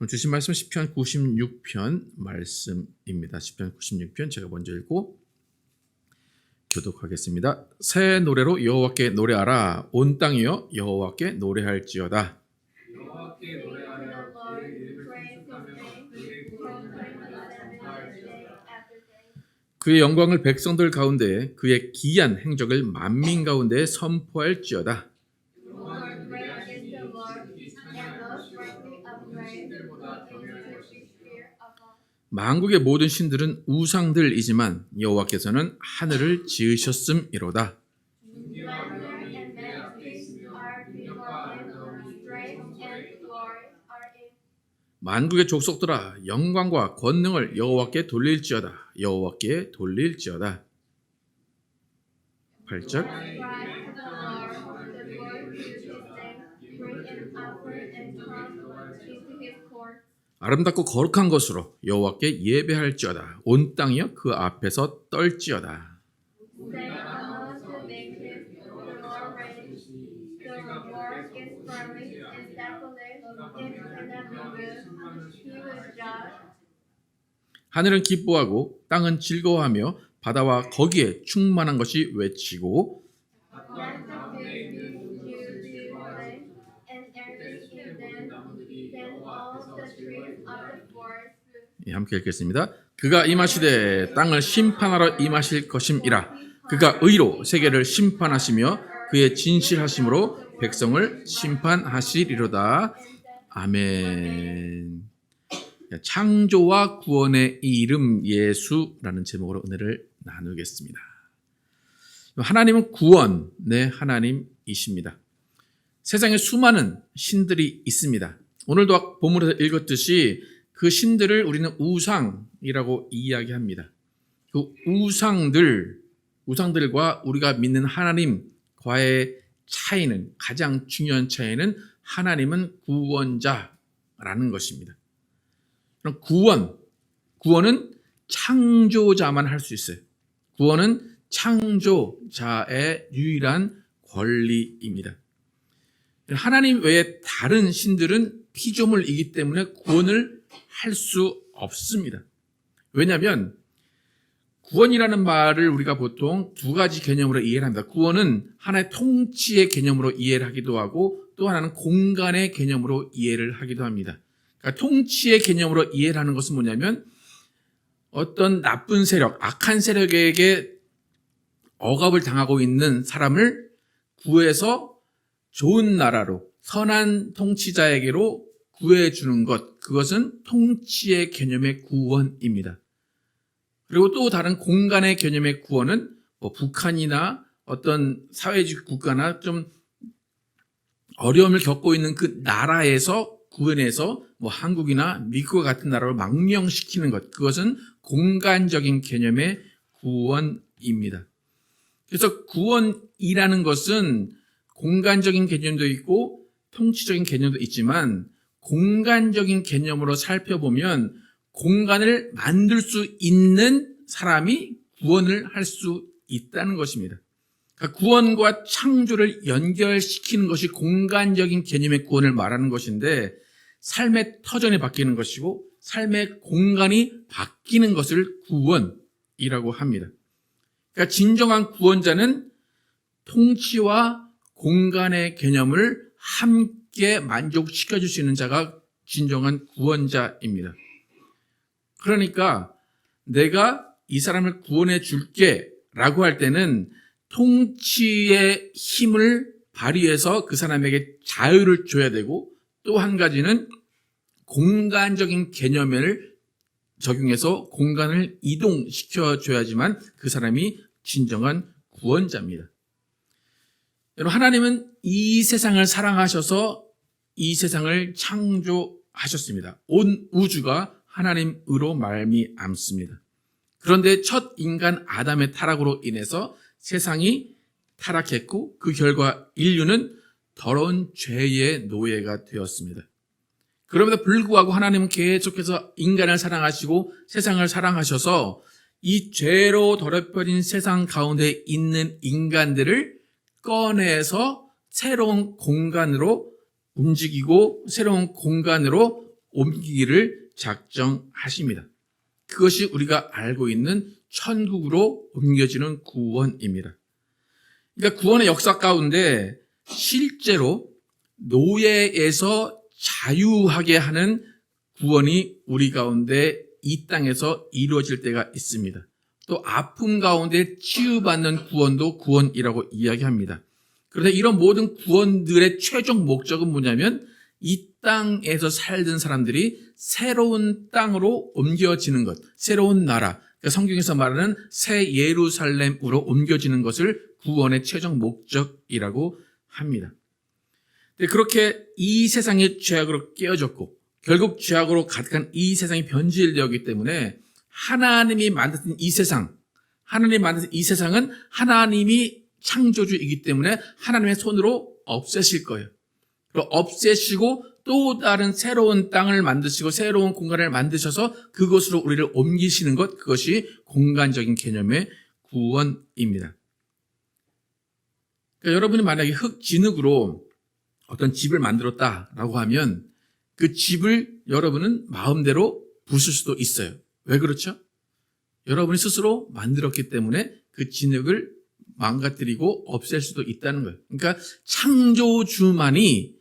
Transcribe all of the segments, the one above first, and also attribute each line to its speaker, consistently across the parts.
Speaker 1: 오늘 주신 말씀 시편 96편 말씀입니다. 시편 96편 제가 먼저 읽고 교독하겠습니다. 새 노래로 여호와께 노래하라. 온 땅이여 여호와께 노래할지어다.
Speaker 2: 여호와께 노래하라. 그의 이름을 찬송하며 그의 구원을
Speaker 1: 그의 영광을 백성들 가운데 그의 기이한 행적을 만민 가운데 선포할지어다. 만국의 모든 신들은 우상들이지만 여호와께서는 하늘을 지으셨음이로다. 만국의 족속들아 영광과 권능을 여호와께 돌릴지어다. 여호와께 돌릴지어다. 8절 아름답고 거룩한 것으로 여호와께 예배할지어다. 온 땅이여 그 앞에서 떨지어다. 하늘은 기뻐하고 땅은 즐거워하며 바다와 거기에 충만한 것이 외치고 함께 읽겠습니다. 그가 임하시되 땅을 심판하러 임하실 것임이라. 그가 의로 세계를 심판하시며 그의 진실하심으로 백성을 심판하시리로다. 아멘. 창조와 구원의 이름 예수라는 제목으로 은혜를 나누겠습니다. 하나님은 구원의 하나님이십니다. 세상에 수많은 신들이 있습니다. 오늘도 본문에서 읽었듯이 그 신들을 우리는 우상이라고 이야기합니다. 그 우상들과 우리가 믿는 하나님과의 차이는, 가장 중요한 차이는 하나님은 구원자라는 것입니다. 그럼 구원은 창조자만 할 수 있어요. 구원은 창조자의 유일한 권리입니다. 하나님 외에 다른 신들은 피조물이기 때문에 구원을 할 수 없습니다. 왜냐하면 구원이라는 말을 우리가 보통 두 가지 개념으로 이해를 합니다. 구원은 하나의 통치의 개념으로 이해를 하기도 하고 또 하나는 공간의 개념으로 이해를 하기도 합니다. 그러니까 통치의 개념으로 이해를 하는 것은 뭐냐면 어떤 나쁜 세력, 악한 세력에게 억압을 당하고 있는 사람을 구해서 좋은 나라로, 선한 통치자에게로 구해주는 것, 그것은 통치의 개념의 구원입니다. 그리고 또 다른 공간의 개념의 구원은 북한이나 어떤 사회주의 국가나 좀 어려움을 겪고 있는 그 나라에서 구원해서 한국이나 미국과 같은 나라로 망명시키는 것, 그것은 공간적인 개념의 구원입니다. 그래서 구원이라는 것은 공간적인 개념도 있고 통치적인 개념도 있지만 공간적인 개념으로 살펴보면 공간을 만들 수 있는 사람이 구원을 할 수 있다는 것입니다. 그러니까 구원과 창조를 연결시키는 것이 공간적인 개념의 구원을 말하는 것인데 삶의 터전이 바뀌는 것이고 삶의 공간이 바뀌는 것을 구원이라고 합니다. 그러니까 진정한 구원자는 통치와 공간의 개념을 함께 만족시켜줄 수 있는 자가 진정한 구원자입니다. 그러니까 내가 이 사람을 구원해 줄게 라고 할 때는 통치의 힘을 발휘해서 그 사람에게 자유를 줘야 되고 또 한 가지는 공간적인 개념을 적용해서 공간을 이동시켜 줘야지만 그 사람이 진정한 구원자입니다. 여러분, 하나님은 이 세상을 사랑하셔서 이 세상을 창조하셨습니다. 온 우주가 하나님으로 말미암습니다. 그런데 첫 인간 아담의 타락으로 인해서 세상이 타락했고 그 결과 인류는 더러운 죄의 노예가 되었습니다. 그럼에도 불구하고 하나님은 계속해서 인간을 사랑하시고 세상을 사랑하셔서 이 죄로 더럽혀진 세상 가운데 있는 인간들을 꺼내서 새로운 공간으로 움직이고 새로운 공간으로 옮기기를 작정하십니다. 그것이 우리가 알고 있는 천국으로 옮겨지는 구원입니다. 그러니까 구원의 역사 가운데 실제로 노예에서 자유하게 하는 구원이 우리 가운데 이 땅에서 이루어질 때가 있습니다. 또 아픔 가운데 치유받는 구원도 구원이라고 이야기합니다. 그런데 이런 모든 구원들의 최종 목적은 뭐냐면 이 땅에서 살던 사람들이 새로운 땅으로 옮겨지는 것, 새로운 나라, 그러니까 성경에서 말하는 새 예루살렘으로 옮겨지는 것을 구원의 최종 목적이라고 합니다. 그렇게 이 세상의 죄악으로 깨어졌고 결국 죄악으로 가득한 이 세상이 변질되었기 때문에 하나님이 만드신 이 세상, 하나님이 만드신 이 세상은 하나님이 창조주이기 때문에 하나님의 손으로 없애실 거예요. 그리고 없애시고 또 다른 새로운 땅을 만드시고 새로운 공간을 만드셔서 그곳으로 우리를 옮기시는 것, 그것이 공간적인 개념의 구원입니다. 그러니까 여러분이 만약에 흙 진흙으로 어떤 집을 만들었다라고 하면 그 집을 여러분은 마음대로 부술 수도 있어요. 왜 그렇죠? 여러분이 스스로 만들었기 때문에 그 진흙을 망가뜨리고 없앨 수도 있다는 거예요. 그러니까 창조주만이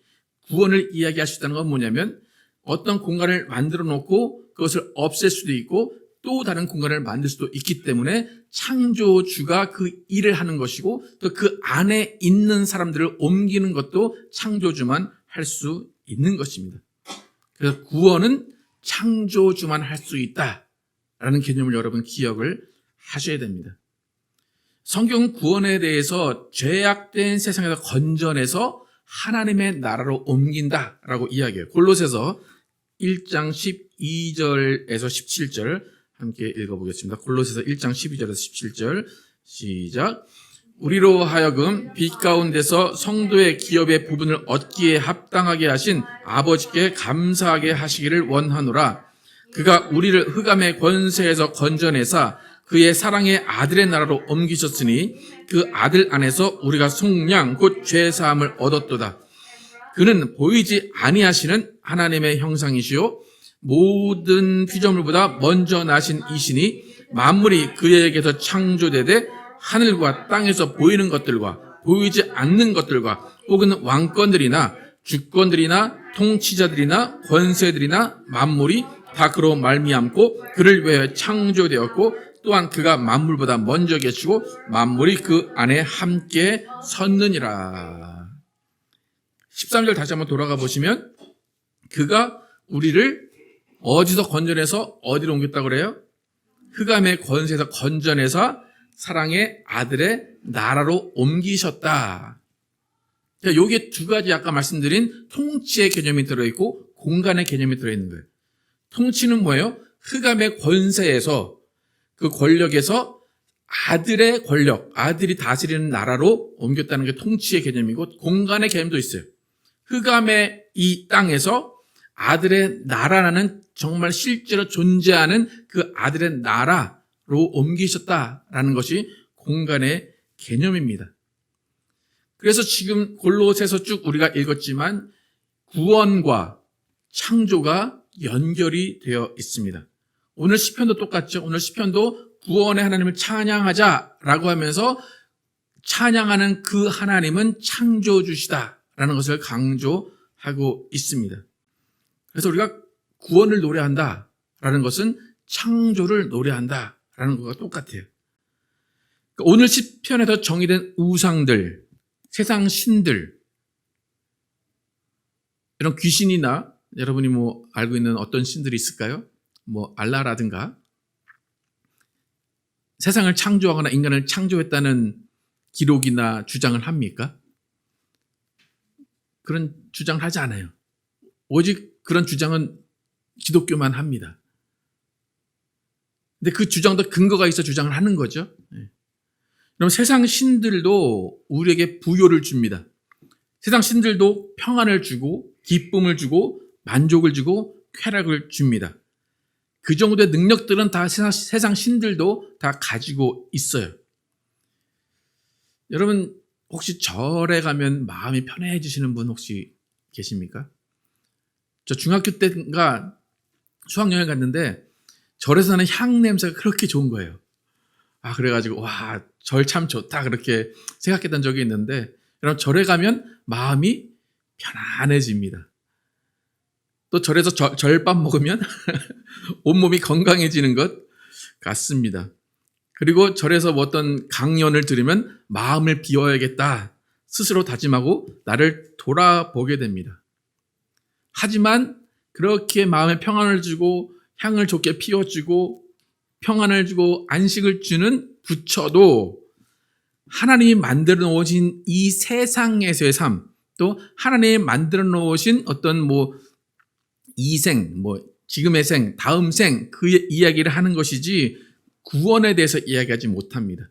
Speaker 1: 구원을 이야기할 수 있다는 건 뭐냐면 어떤 공간을 만들어 놓고 그것을 없앨 수도 있고 또 다른 공간을 만들 수도 있기 때문에 창조주가 그 일을 하는 것이고 또 그 안에 있는 사람들을 옮기는 것도 창조주만 할 수 있는 것입니다. 그래서 구원은 창조주만 할 수 있다라는 개념을 여러분 기억을 하셔야 됩니다. 성경은 구원에 대해서 죄악된 세상에서 건져내서 하나님의 나라로 옮긴다라고 이야기해요. 골로새서 1장 12절에서 17절 함께 읽어보겠습니다. 골로새서 1장 12절에서 17절 시작. 우리로 하여금 빛 가운데서 성도의 기업의 부분을 얻기에 합당하게 하신 아버지께 감사하게 하시기를 원하노라. 그가 우리를 흑암의 권세에서 건져내사 그의 사랑의 아들의 나라로 옮기셨으니 그 아들 안에서 우리가 속량 곧 죄사함을 얻었도다. 그는 보이지 아니하시는 하나님의 형상이시요 모든 피조물보다 먼저 나신 이시니 만물이 그에게서 창조되되 하늘과 땅에서 보이는 것들과 보이지 않는 것들과 혹은 왕권들이나 주권들이나 통치자들이나 권세들이나 만물이 다 그로 말미암고 그를 위하여 창조되었고 또한 그가 만물보다 먼저 계시고 만물이 그 안에 함께 섰느니라. 13절 다시 한번 돌아가 보시면 그가 우리를 어디서 건져내서 어디로 옮겼다고 그래요? 흑암의 권세에서 건져내서 사랑의 아들의 나라로 옮기셨다. 여기에 두 가지 아까 말씀드린 통치의 개념이 들어있고 공간의 개념이 들어있는 거예요. 통치는 뭐예요? 흑암의 권세에서 그 권력에서 아들의 권력, 아들이 다스리는 나라로 옮겼다는 게 통치의 개념이고 공간의 개념도 있어요. 흑암의 이 땅에서 아들의 나라라는 정말 실제로 존재하는 그 아들의 나라로 옮기셨다라는 것이 공간의 개념입니다. 그래서 지금 골로새서 쭉 우리가 읽었지만 구원과 창조가 연결이 되어 있습니다. 오늘 시편도 똑같죠. 오늘 시편도 구원의 하나님을 찬양하자라고 하면서 찬양하는 그 하나님은 창조주시다라는 것을 강조하고 있습니다. 그래서 우리가 구원을 노래한다라는 것은 창조를 노래한다라는 것과 똑같아요. 오늘 시편에서 정의된 우상들, 세상 신들, 이런 귀신이나 여러분이 알고 있는 어떤 신들이 있을까요? 알라라든가 세상을 창조하거나 인간을 창조했다는 기록이나 주장을 합니까? 그런 주장을 하지 않아요. 오직 그런 주장은 기독교만 합니다. 근데 그 주장도 근거가 있어 주장을 하는 거죠. 그럼 세상 신들도 우리에게 부요를 줍니다. 세상 신들도 평안을 주고 기쁨을 주고 만족을 주고 쾌락을 줍니다. 그 정도의 능력들은 다 세상 신들도 다 가지고 있어요. 여러분 혹시 절에 가면 마음이 편해지시는 분 혹시 계십니까? 저 중학교 때인가 수학여행 갔는데 절에서 나는 향 냄새가 그렇게 좋은 거예요. 그래가지고 와, 절 참 좋다 그렇게 생각했던 적이 있는데, 여러분 절에 가면 마음이 편안해집니다. 또 절에서 절밥 먹으면 온몸이 건강해지는 것 같습니다. 그리고 절에서 어떤 강연을 들으면 마음을 비워야겠다 스스로 다짐하고 나를 돌아보게 됩니다. 하지만 그렇게 마음에 평안을 주고 향을 좋게 피워주고 평안을 주고 안식을 주는 부처도 하나님이 만들어 놓으신 이 세상에서의 삶, 또 하나님이 만들어 놓으신 어떤 이생, 지금의 생, 다음 생, 그의 이야기를 하는 것이지 구원에 대해서 이야기하지 못합니다.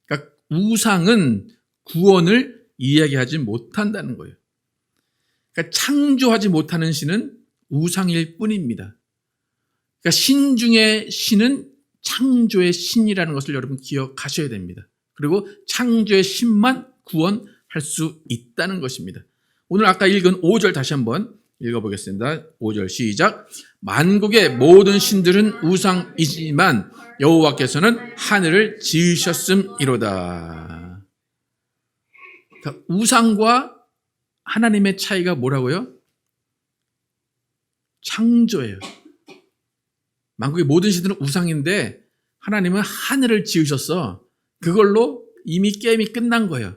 Speaker 1: 그러니까 우상은 구원을 이야기하지 못한다는 거예요. 그러니까 창조하지 못하는 신은 우상일 뿐입니다. 그러니까 신 중에 신은 창조의 신이라는 것을 여러분 기억하셔야 됩니다. 그리고 창조의 신만 구원할 수 있다는 것입니다. 오늘 아까 읽은 5절 다시 한번 읽어보겠습니다. 5절 시작. 만국의 모든 신들은 우상이지만 여호와께서는 하늘을 지으셨음이로다. 그러니까 우상과 하나님의 차이가 뭐라고요? 창조예요. 만국의 모든 신들은 우상인데 하나님은 하늘을 지으셨어. 그걸로 이미 게임이 끝난 거예요.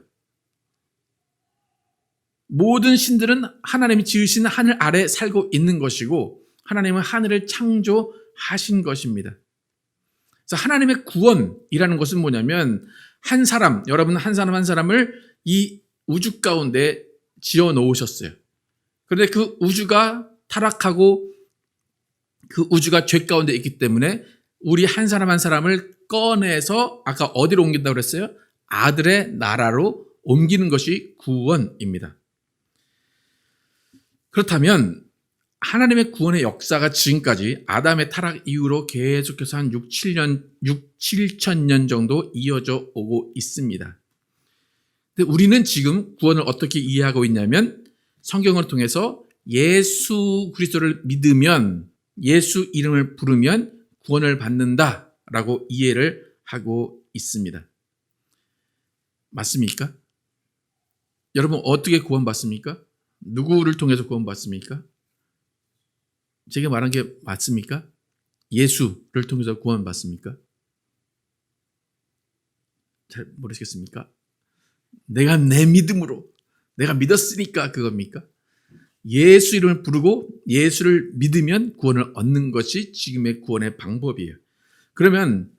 Speaker 1: 모든 신들은 하나님이 지으신 하늘 아래 살고 있는 것이고 하나님은 하늘을 창조하신 것입니다. 그래서 하나님의 구원이라는 것은 뭐냐면 한 사람, 여러분 한 사람 한 사람을 이 우주 가운데 지어 놓으셨어요. 그런데 그 우주가 타락하고 그 우주가 죄 가운데 있기 때문에 우리 한 사람 한 사람을 꺼내서 아까 어디로 옮긴다고 그랬어요? 아들의 나라로 옮기는 것이 구원입니다. 그렇다면 하나님의 구원의 역사가 지금까지 아담의 타락 이후로 계속해서 한 7천 년 정도 이어져 오고 있습니다. 근데 우리는 지금 구원을 어떻게 이해하고 있냐면 성경을 통해서 예수 그리스도를 믿으면 예수 이름을 부르면 구원을 받는다라고 이해를 하고 있습니다. 맞습니까? 여러분 어떻게 구원받습니까? 누구를 통해서 구원받습니까? 제가 말한 게 맞습니까? 예수를 통해서 구원받습니까? 잘 모르시겠습니까? 내가 내 믿음으로 내가 믿었으니까 그겁니까? 예수 이름을 부르고 예수를 믿으면 구원을 얻는 것이 지금의 구원의 방법이에요. 그러면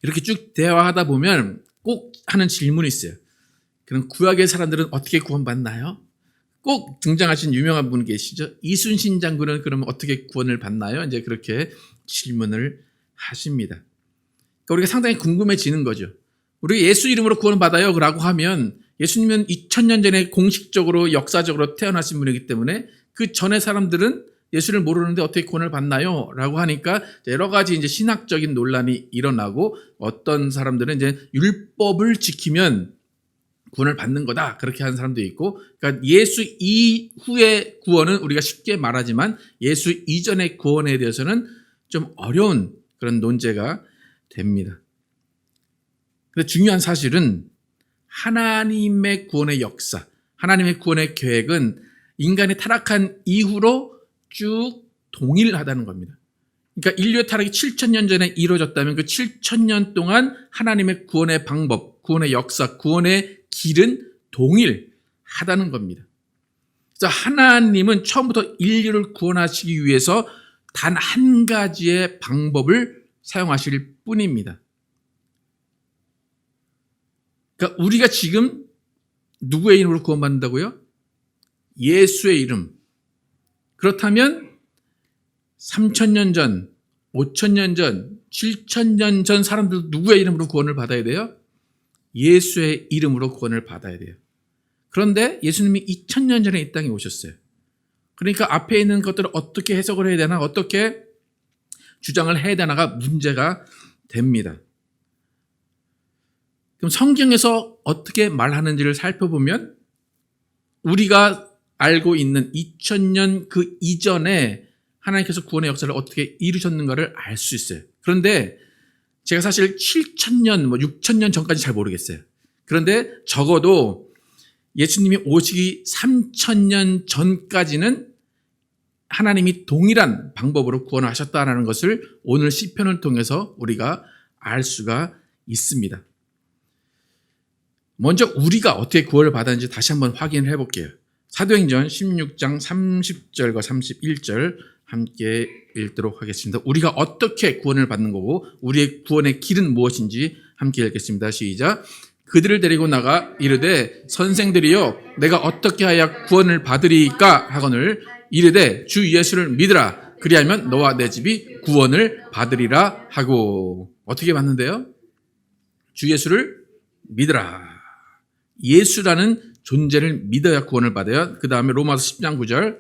Speaker 1: 이렇게 쭉 대화하다 보면 꼭 하는 질문이 있어요. 그럼 구약의 사람들은 어떻게 구원받나요? 꼭 등장하신 유명한 분 계시죠? 이순신 장군은 그러면 어떻게 구원을 받나요? 이제 그렇게 질문을 하십니다. 그러니까 우리가 상당히 궁금해지는 거죠. 우리가 예수 이름으로 구원을 받아요 라고 하면 예수님은 2000년 전에 공식적으로 역사적으로 태어나신 분이기 때문에 그 전에 사람들은 예수를 모르는데 어떻게 구원을 받나요? 라고 하니까 여러 가지 이제 신학적인 논란이 일어나고 어떤 사람들은 이제 율법을 지키면 구원을 받는 거다. 그렇게 하는 사람도 있고, 그러니까 예수 이후의 구원은 우리가 쉽게 말하지만 예수 이전의 구원에 대해서는 좀 어려운 그런 논제가 됩니다. 근데 중요한 사실은 하나님의 구원의 역사, 하나님의 구원의 계획은 인간이 타락한 이후로 쭉 동일하다는 겁니다. 그러니까 인류의 타락이 7000년 전에 이루어졌다면 그 7000년 동안 하나님의 구원의 방법, 구원의 역사, 구원의 길은 동일하다는 겁니다. 그래서 하나님은 처음부터 인류를 구원하시기 위해서 단 한 가지의 방법을 사용하실 뿐입니다. 그러니까 우리가 지금 누구의 이름으로 구원받는다고요? 예수의 이름. 그렇다면 3000년 전, 5000년 전, 7000년 전 사람들 누구의 이름으로 구원을 받아야 돼요? 예수의 이름으로 구원을 받아야 돼요. 그런데 예수님이 2000년 전에 이 땅에 오셨어요. 그러니까 앞에 있는 것들을 어떻게 해석을 해야 되나, 어떻게 주장을 해야 되나가 문제가 됩니다. 그럼 성경에서 어떻게 말하는지를 살펴보면 우리가 알고 있는 2000년 그 이전에 하나님께서 구원의 역사를 어떻게 이루셨는가를 알 수 있어요. 그런데 제가 사실 7000년, 6000년 전까지 잘 모르겠어요. 그런데 적어도 예수님이 오시기 3000년 전까지는 하나님이 동일한 방법으로 구원을 하셨다는 것을 오늘 시편을 통해서 우리가 알 수가 있습니다. 먼저 우리가 어떻게 구원을 받았는지 다시 한번 확인을 해볼게요. 사도행전 16장 30절과 31절 함께 읽도록 하겠습니다. 우리가 어떻게 구원을 받는 거고 우리의 구원의 길은 무엇인지 함께 읽겠습니다. 시작. 그들을 데리고 나가 이르되 선생들이여 내가 어떻게 하여 구원을 받으리까 하거늘 이르되 주 예수를 믿으라 그리하면 너와 내 집이 구원을 받으리라 하고. 어떻게 받는데요? 주 예수를 믿으라. 예수라는 존재를 믿어야 구원을 받아요. 그 다음에 로마서 10장 9절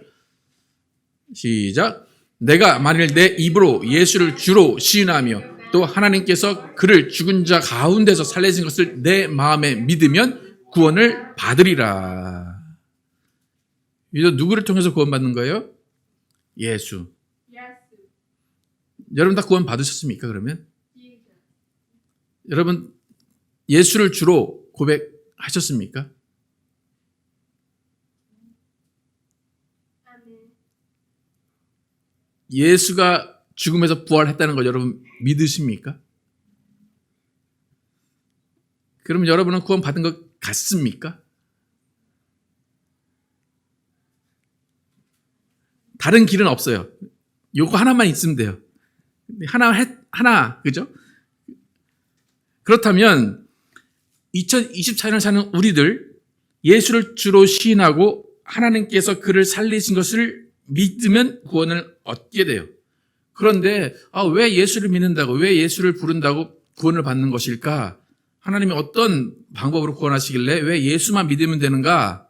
Speaker 1: 시작. 내가 만일 내 입으로 예수를 주로 시인하며 또 하나님께서 그를 죽은 자 가운데서 살리신 것을 내 마음에 믿으면 구원을 받으리라. 이거 누구를 통해서 구원받는 거예요? 예수. 여러분 다 구원 받으셨습니까? 그러면 여러분 예수를 주로 고백하셨습니까? 예수가 죽음에서 부활했다는 걸 여러분 믿으십니까? 그럼 여러분은 구원 받은 것 같습니까? 다른 길은 없어요. 요거 하나만 있으면 돼요. 하나, 그죠? 그렇다면 2024년을 사는 우리들 예수를 주로 시인하고 하나님께서 그를 살리신 것을 믿으면 구원을 얻게 돼요. 그런데 왜 예수를 믿는다고, 왜 예수를 부른다고 구원을 받는 것일까? 하나님이 어떤 방법으로 구원하시길래 왜 예수만 믿으면 되는가?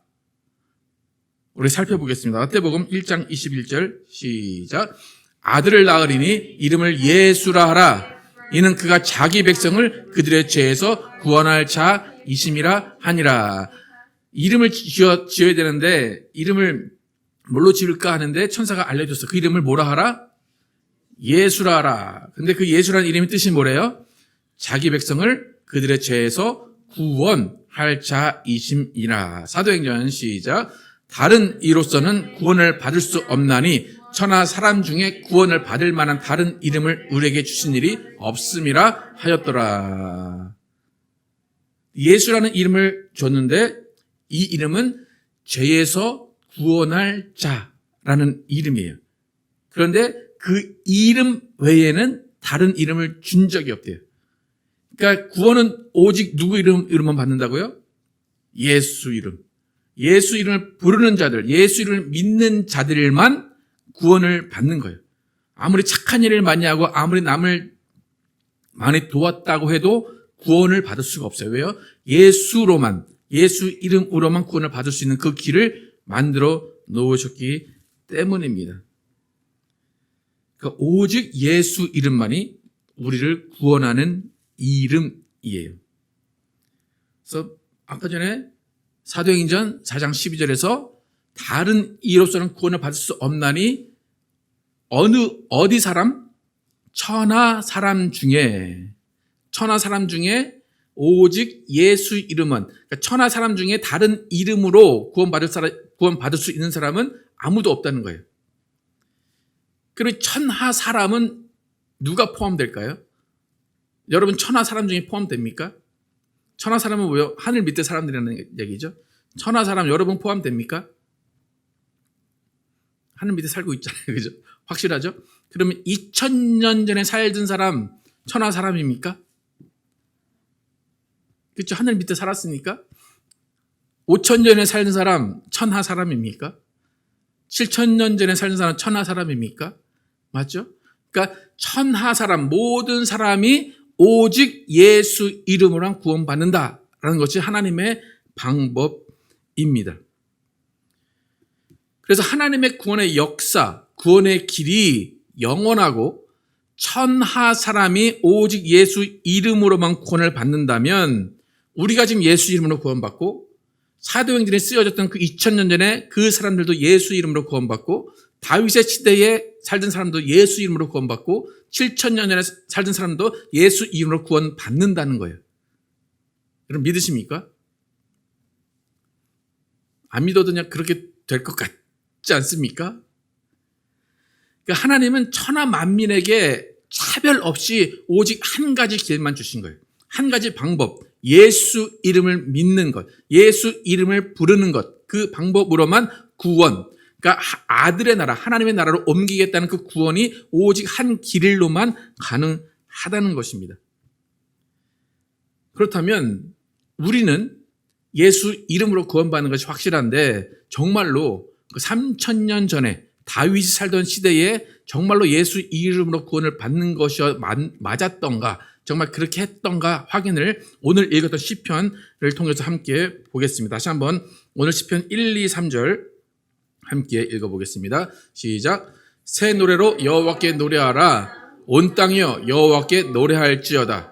Speaker 1: 우리 살펴보겠습니다. 마태복음 1장 21절 시작. 아들을 낳으리니 이름을 예수라 하라. 이는 그가 자기 백성을 그들의 죄에서 구원할 자이심이라 하니라. 이름을 지어야 되는데 이름을 뭘로 지을까 하는데 천사가 알려줬어. 그 이름을 뭐라 하라? 예수라 하라. 근데 그 예수라는 이름의 뜻이 뭐래요? 자기 백성을 그들의 죄에서 구원할 자이심이라. 사도행전 시작. 다른 이로서는 구원을 받을 수 없나니 천하 사람 중에 구원을 받을 만한 다른 이름을 우리에게 주신 일이 없음이라 하였더라. 예수라는 이름을 줬는데 이 이름은 죄에서 구원할 자라는 이름이에요. 그런데 그 이름 외에는 다른 이름을 준 적이 없대요. 그러니까 구원은 오직 누구 이름만 받는다고요? 예수 이름. 예수 이름을 부르는 자들, 예수 이름을 믿는 자들만 구원을 받는 거예요. 아무리 착한 일을 많이 하고 아무리 남을 많이 도왔다고 해도 구원을 받을 수가 없어요. 왜요? 예수로만, 예수 이름으로만 구원을 받을 수 있는 그 길을 만들어 놓으셨기 때문입니다. 그러니까 오직 예수 이름만이 우리를 구원하는 이름이에요. 그래서 아까 전에 사도행전 4장 12절에서 다른 이로서는 구원을 받을 수 없나니 어디 사람? 천하 사람 중에 오직 예수 이름은, 그러니까 천하 사람 중에 다른 이름으로 구원받을 수 있는 사람은 아무도 없다는 거예요. 그리고 천하 사람은 누가 포함될까요? 여러분 천하 사람 중에 포함됩니까? 천하 사람은 뭐예요? 하늘 밑에 사람들이라는 얘기죠. 천하 사람 여러분 포함됩니까? 하늘 밑에 살고 있잖아요. 그죠? 확실하죠? 그러면 2000년 전에 살던 사람 천하 사람입니까? 그렇죠? 하늘 밑에 살았으니까. 5000년 전에 살던 사람 천하 사람입니까? 7000년 전에 살던 사람 천하 사람입니까? 맞죠? 그러니까 천하 사람, 모든 사람이 오직 예수 이름으로만 구원받는다라는 것이 하나님의 방법입니다. 그래서 하나님의 구원의 역사, 구원의 길이 영원하고 천하 사람이 오직 예수 이름으로만 구원을 받는다면 우리가 지금 예수 이름으로 구원받고 사도행전에 쓰여졌던 그 2000년 전에 그 사람들도 예수 이름으로 구원받고 다윗의 시대에 살던 사람도 예수 이름으로 구원받고 7000년 전에 살던 사람도 예수 이름으로 구원받는다는 거예요. 여러분 믿으십니까? 안 믿어도 그냥 그렇게 될 것 같지 않습니까? 그러니까 하나님은 천하 만민에게 차별 없이 오직 한 가지 길만 주신 거예요. 한 가지 방법, 예수 이름을 믿는 것, 예수 이름을 부르는 것, 그 방법으로만 구원, 그러니까 아들의 나라, 하나님의 나라로 옮기겠다는 그 구원이 오직 한 길로만 가능하다는 것입니다. 그렇다면 우리는 예수 이름으로 구원받는 것이 확실한데 정말로 그 3000년 전에 다윗이 살던 시대에 정말로 예수 이름으로 구원을 받는 것이 맞았던가, 정말 그렇게 했던가 확인을 오늘 읽었던 시편을 통해서 함께 보겠습니다. 다시 한번 오늘 시편 1, 2, 3절 함께 읽어보겠습니다. 시작. 새 노래로 여호와께 노래하라. 온 땅이여 여호와께 노래할지어다.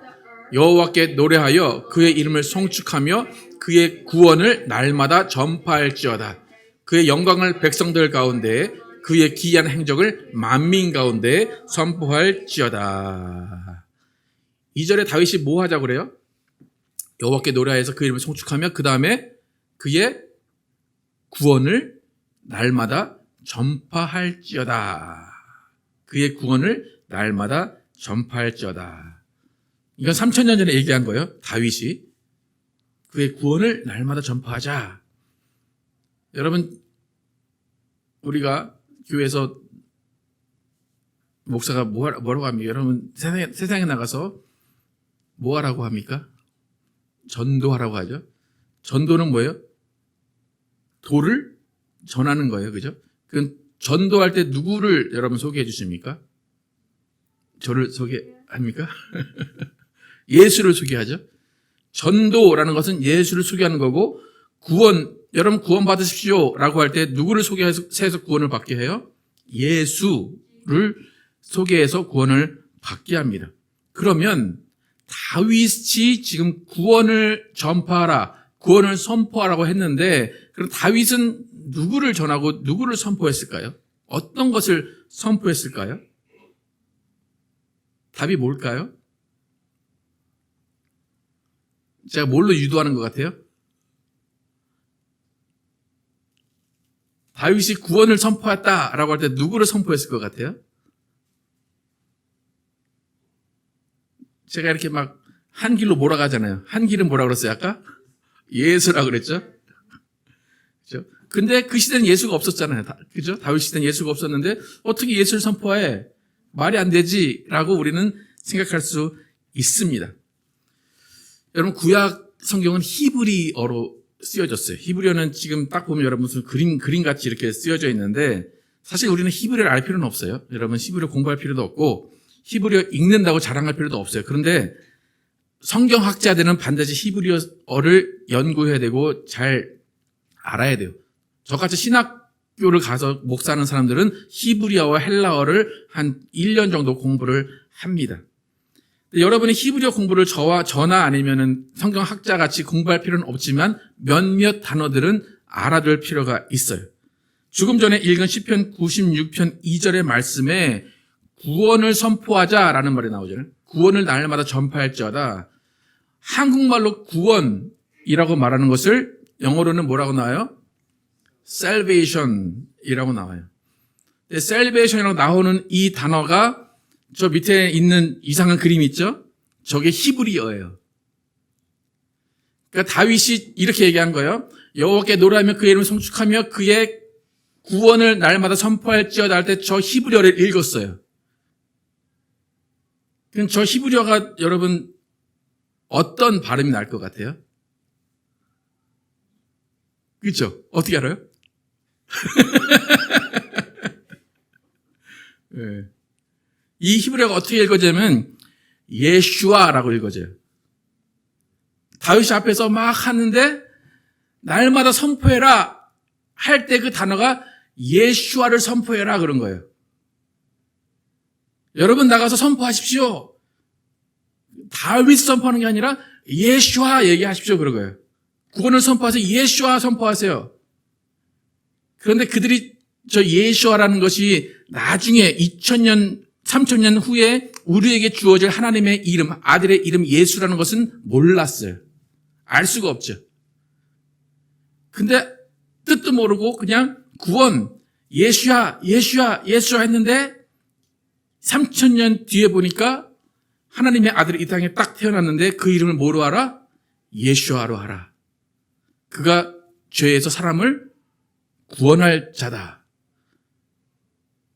Speaker 1: 여호와께 노래하여 그의 이름을 송축하며 그의 구원을 날마다 전파할지어다. 그의 영광을 백성들 가운데 그의 기이한 행적을 만민 가운데 선포할지어다. 2절에 다윗이 뭐 하자고 그래요? 여호와께 노래하여서 그의 이름을 송축하며 그 다음에 그의 구원을 날마다 전파할지어다. 그의 구원을 날마다 전파할지어다. 이건 3000년 전에 얘기한 거예요. 다윗이. 그의 구원을 날마다 전파하자. 여러분, 우리가 교회에서 목사가 뭐라고 합니까? 여러분, 세상에 나가서 뭐 하라고 합니까? 전도하라고 하죠. 전도는 뭐예요? 도를 전하는 거예요. 그죠? 그 전도할 때 누구를 여러분 소개해 주십니까? 저를 소개합니까? 예수를 소개하죠. 전도라는 것은 예수를 소개하는 거고, 여러분 구원 받으십시오 라고 할 때 누구를 소개해서 구원을 받게 해요? 예수를 소개해서 구원을 받게 합니다. 그러면 다윗이 지금 구원을 전파하라, 구원을 선포하라고 했는데, 그럼 다윗은 누구를 전하고 누구를 선포했을까요? 어떤 것을 선포했을까요? 답이 뭘까요? 제가 뭘로 유도하는 것 같아요? 다윗이 구원을 선포했다라고 할 때 누구를 선포했을 것 같아요? 제가 이렇게 막 한 길로 몰아가잖아요. 한 길은 뭐라 그랬어요, 아까? 예수라 그랬죠? 그죠? 근데 그 시대는 예수가 없었잖아요. 그죠? 다윗 시대는 예수가 없었는데 어떻게 예수를 선포해? 말이 안 되지라고 우리는 생각할 수 있습니다. 여러분, 구약 성경은 히브리어로 쓰여졌어요. 히브리어는 지금 딱 보면 여러분 무슨 그림같이 이렇게 쓰여져 있는데, 사실 우리는 히브리어를 알 필요는 없어요. 여러분 히브리어 공부할 필요도 없고 히브리어 읽는다고 자랑할 필요도 없어요. 그런데 성경학자들은 반드시 히브리어를 연구해야 되고 잘 알아야 돼요. 저같이 신학교를 가서 목사하는 사람들은 히브리어와 헬라어를 한 1년 정도 공부를 합니다. 여러분이 히브리어 공부를 저나 아니면은 성경학자 같이 공부할 필요는 없지만 몇몇 단어들은 알아둘 필요가 있어요. 조금 전에 읽은 시편 96편 2절의 말씀에 구원을 선포하자라는 말이 나오잖아요. 구원을 날마다 전파할지어다. 한국말로 구원이라고 말하는 것을 영어로는 뭐라고 나와요? salvation이라고 나와요. salvation이라고 나오는 이 단어가 저 밑에 있는 이상한 그림 있죠? 저게 히브리어예요. 그러니까 다윗이 이렇게 얘기한 거예요. 여호와께 노래하며 그의 이름을 송축하며 그의 구원을 날마다 선포할지어다 할 때 저 히브리어를 읽었어요. 그럼 저 히브리어가 여러분 어떤 발음이 날 것 같아요? 그렇죠? 어떻게 알아요? 네. 이 히브리어가 어떻게 읽어지냐면 예슈아라고 읽어져요. 다윗이 앞에서 막 하는데 날마다 선포해라 할 때 그 단어가 예슈아를 선포해라 그런 거예요. 여러분 나가서 선포하십시오. 다윗 선포하는 게 아니라 예슈아 얘기하십시오 그런 거예요. 구원을 선포하세요. 예수와 선포하세요. 그런데 그들이 저 예수와라는 것이 나중에 2000년, 3000년 후에 우리에게 주어질 하나님의 이름, 아들의 이름 예수라는 것은 몰랐어요. 알 수가 없죠. 근데 뜻도 모르고 그냥 구원, 예수야, 예수야, 예수야 했는데 3000년 뒤에 보니까 하나님의 아들이 이 땅에 딱 태어났는데 그 이름을 뭐로 알아? 예수아로 알아. 그가 죄에서 사람을 구원할 자다.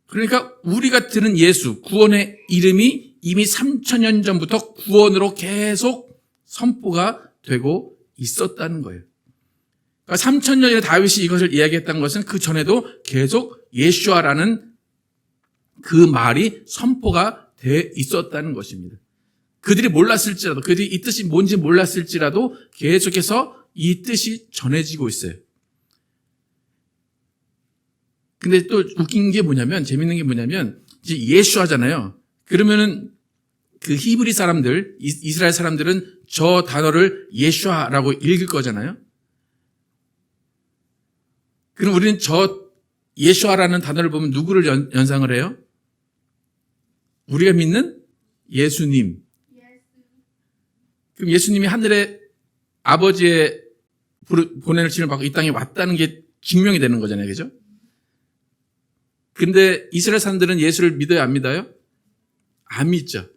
Speaker 1: 그러니까 우리가 드는 예수, 구원의 이름이 이미 3000년 전부터 구원으로 계속 선포가 되고 있었다는 거예요. 그러니까 3000년에 다윗이 이것을 이야기했다는 것은 그 전에도 계속 예수아라는 그 말이 선포가 돼 있었다는 것입니다. 그들이 몰랐을지라도, 그들이 이 뜻이 뭔지 몰랐을지라도 계속해서 이 뜻이 전해지고 있어요. 근데 또 웃긴 게 뭐냐면, 재밌는 게 뭐냐면, 이제 예수하잖아요. 그러면은 그 히브리 사람들, 이스라엘 사람들은 저 단어를 예수아라고 읽을 거잖아요. 그럼 우리는 저 예수아라는 단어를 보면 누구를 연상을 해요? 우리가 믿는 예수님. 그럼 예수님이 하늘에 아버지의 보내심을 받고 이 땅에 왔다는 게 증명이 되는 거잖아요. 그죠? 근데 이스라엘 사람들은 예수를 믿어요? 안 믿어요? 안 믿죠.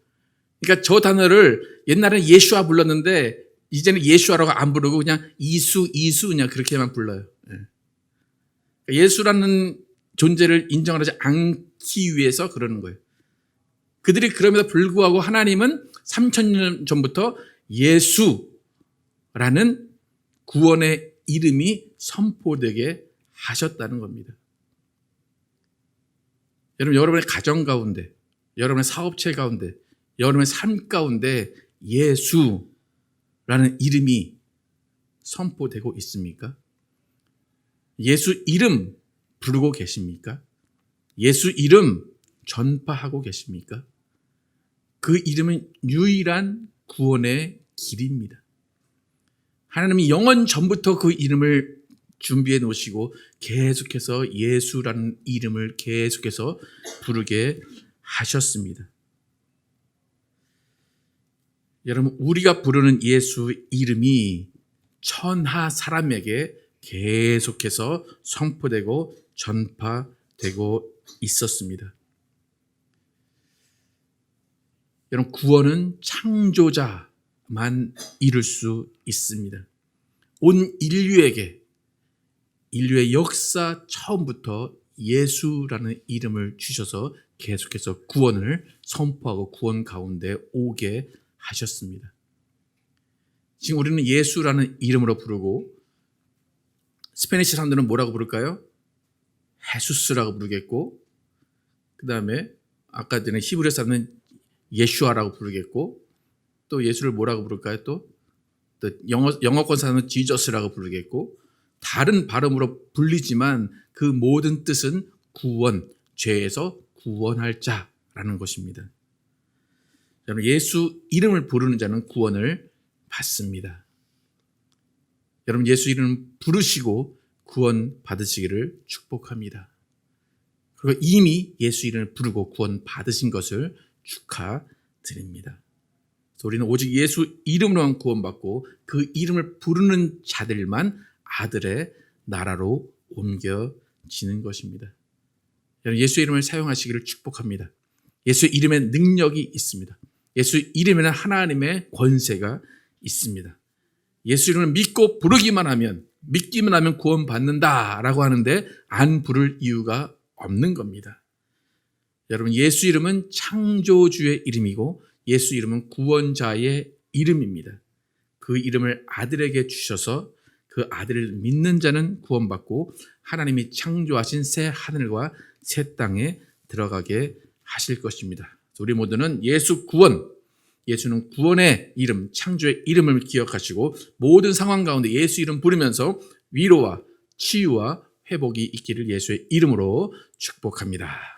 Speaker 1: 그러니까 저 단어를 옛날에는 예수아 불렀는데 이제는 예수아라고 안 부르고 그냥 이수 그냥 그렇게만 불러요. 예수라는 존재를 인정하지 않기 위해서 그러는 거예요. 그들이 그럼에도 불구하고 하나님은 3000년 전부터 예수라는 구원의 이름이 선포되게 하셨다는 겁니다. 여러분, 여러분의 가정 가운데, 여러분의 사업체 가운데, 여러분의 삶 가운데 예수라는 이름이 선포되고 있습니까? 예수 이름 부르고 계십니까? 예수 이름 전파하고 계십니까? 그 이름은 유일한 구원의 길입니다. 하나님이 영원 전부터 그 이름을 준비해 놓으시고 계속해서 예수라는 이름을 계속해서 부르게 하셨습니다. 여러분, 우리가 부르는 예수 이름이 천하 사람에게 계속해서 선포되고 전파되고 있었습니다. 여러분, 구원은 창조자만 이룰 수 있습니다. 온 인류의 역사 처음부터 예수라는 이름을 주셔서 계속해서 구원을 선포하고 구원 가운데 오게 하셨습니다. 지금 우리는 예수라는 이름으로 부르고 스페니시 사람들은 뭐라고 부를까요? 헤수스라고 부르겠고, 그 다음에 아까 전에 히브리 사람은 예슈아라고 부르겠고, 또 예수를 뭐라고 부를까요? 또 영어권 사람은 지저스라고 부르겠고, 다른 발음으로 불리지만 그 모든 뜻은 구원, 죄에서 구원할 자라는 것입니다. 여러분, 예수 이름을 부르는 자는 구원을 받습니다. 여러분, 예수 이름 부르시고 구원 받으시기를 축복합니다. 그리고 이미 예수 이름을 부르고 구원 받으신 것을 축하드립니다. 그래서 우리는 오직 예수 이름으로만 구원받고 그 이름을 부르는 자들만 아들의 나라로 옮겨지는 것입니다. 여러분, 예수 이름을 사용하시기를 축복합니다. 예수 이름에 능력이 있습니다. 예수 이름에는 하나님의 권세가 있습니다. 예수 이름을 믿고 부르기만 하면, 믿기만 하면 구원받는다라고 하는데 안 부를 이유가 없는 겁니다. 여러분, 예수 이름은 창조주의 이름이고 예수 이름은 구원자의 이름입니다. 그 이름을 아들에게 주셔서 그 아들을 믿는 자는 구원받고 하나님이 창조하신 새 하늘과 새 땅에 들어가게 하실 것입니다. 우리 모두는 예수 구원, 예수는 구원의 이름, 창조의 이름을 기억하시고 모든 상황 가운데 예수 이름 부르면서 위로와 치유와 회복이 있기를 예수의 이름으로 축복합니다.